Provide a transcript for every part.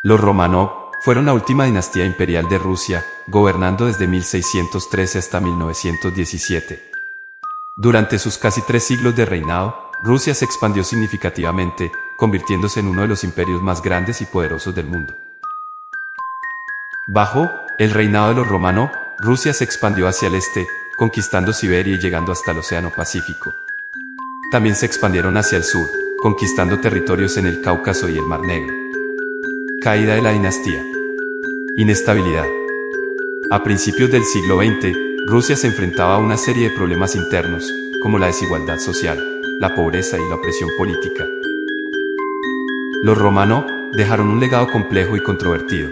Los Románov fueron la última dinastía imperial de Rusia, gobernando desde 1613 hasta 1917. Durante sus casi 3 siglos de reinado, Rusia se expandió significativamente, convirtiéndose en uno de los imperios más grandes y poderosos del mundo. Bajo el reinado de los Románov, Rusia se expandió hacia el este, conquistando Siberia y llegando hasta el Océano Pacífico. También se expandieron hacia el sur, conquistando territorios en el Cáucaso y el Mar Negro. Caída de la dinastía. Inestabilidad. A principios del siglo XX, Rusia se enfrentaba a una serie de problemas internos, como la desigualdad social, la pobreza y la opresión política. Los Románov dejaron un legado complejo y controvertido.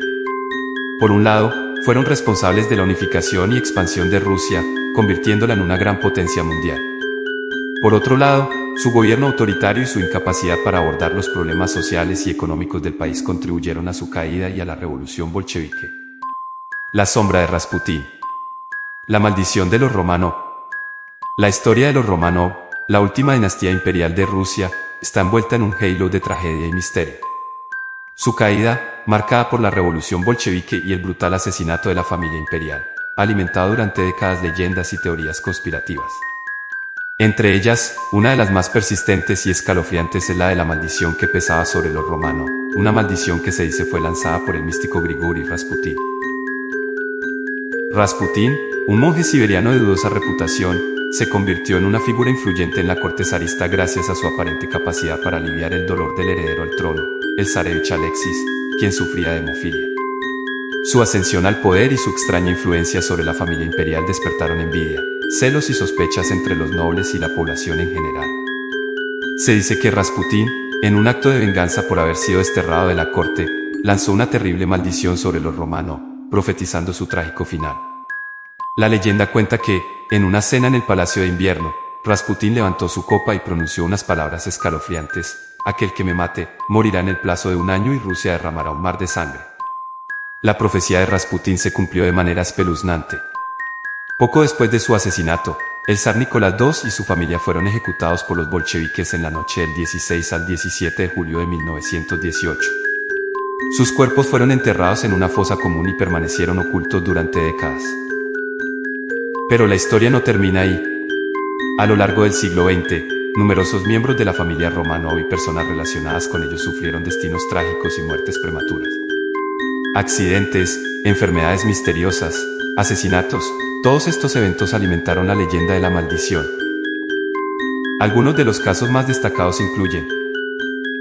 Por un lado, fueron responsables de la unificación y expansión de Rusia, convirtiéndola en una gran potencia mundial. Por otro lado, su gobierno autoritario y su incapacidad para abordar los problemas sociales y económicos del país contribuyeron a su caída y a la revolución bolchevique. La sombra de Rasputín. La maldición de los Románov. La historia de los Románov, la última dinastía imperial de Rusia, está envuelta en un halo de tragedia y misterio. Su caída, marcada por la revolución bolchevique y el brutal asesinato de la familia imperial, ha alimentado durante décadas leyendas y teorías conspirativas. Entre ellas, una de las más persistentes y escalofriantes es la de la maldición que pesaba sobre los Románov, una maldición que se dice fue lanzada por el místico Grigori Rasputín. Rasputín, un monje siberiano de dudosa reputación, se convirtió en una figura influyente en la corte zarista gracias a su aparente capacidad para aliviar el dolor del heredero al trono, el zarevich Alexis, quien sufría de hemofilia. Su ascensión al poder y su extraña influencia sobre la familia imperial despertaron envidia, celos y sospechas entre los nobles y la población en general. Se dice que Rasputín, en un acto de venganza por haber sido desterrado de la corte, lanzó una terrible maldición sobre los Románov, profetizando su trágico final. La leyenda cuenta que, en una cena en el Palacio de Invierno, Rasputín levantó su copa y pronunció unas palabras escalofriantes: aquel que me mate, morirá en el plazo de 1 año y Rusia derramará un mar de sangre. La profecía de Rasputín se cumplió de manera espeluznante. Poco después de su asesinato, el zar Nicolás II y su familia fueron ejecutados por los bolcheviques en la noche del 16 al 17 de julio de 1918. Sus cuerpos fueron enterrados en una fosa común y permanecieron ocultos durante décadas. Pero la historia no termina ahí. A lo largo del siglo XX, numerosos miembros de la familia Románov y personas relacionadas con ellos sufrieron destinos trágicos y muertes prematuras. Accidentes, enfermedades misteriosas, asesinatos, todos estos eventos alimentaron la leyenda de la maldición. Algunos de los casos más destacados incluyen: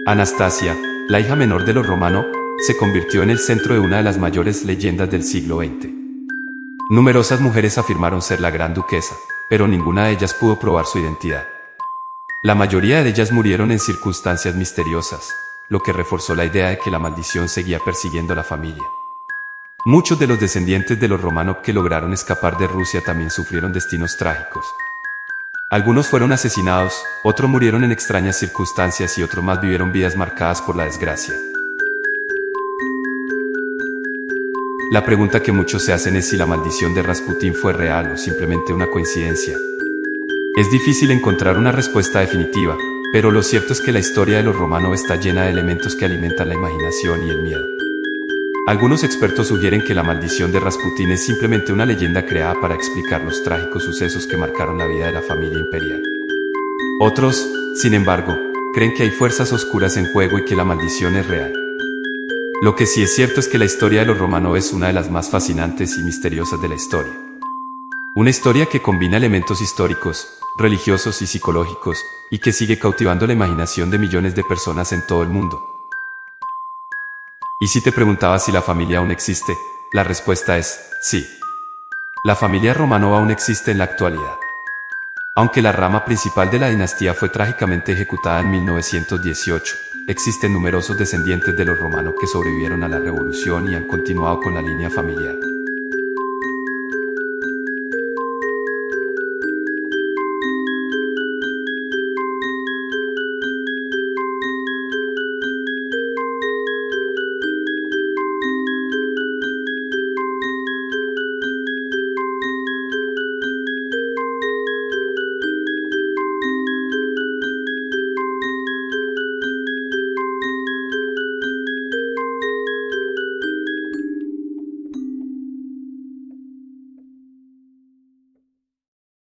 Anastasia, la hija menor de los Románov, se convirtió en el centro de una de las mayores leyendas del siglo XX. Numerosas mujeres afirmaron ser la gran duquesa, pero ninguna de ellas pudo probar su identidad. La mayoría de ellas murieron en circunstancias misteriosas, lo que reforzó la idea de que la maldición seguía persiguiendo a la familia. Muchos de los descendientes de los Románov que lograron escapar de Rusia también sufrieron destinos trágicos. Algunos fueron asesinados, otros murieron en extrañas circunstancias y otros más vivieron vidas marcadas por la desgracia. La pregunta que muchos se hacen es si la maldición de Rasputín fue real o simplemente una coincidencia. Es difícil encontrar una respuesta definitiva, pero lo cierto es que la historia de los Románov está llena de elementos que alimentan la imaginación y el miedo. Algunos expertos sugieren que la maldición de Rasputín es simplemente una leyenda creada para explicar los trágicos sucesos que marcaron la vida de la familia imperial. Otros, sin embargo, creen que hay fuerzas oscuras en juego y que la maldición es real. Lo que sí es cierto es que la historia de los Románov es una de las más fascinantes y misteriosas de la historia. Una historia que combina elementos históricos, religiosos y psicológicos, y que sigue cautivando la imaginación de millones de personas en todo el mundo. Y si te preguntabas si la familia aún existe, la respuesta es sí. La familia Románov aún existe en la actualidad. Aunque la rama principal de la dinastía fue trágicamente ejecutada en 1918, existen numerosos descendientes de los Románov que sobrevivieron a la revolución y han continuado con la línea familiar.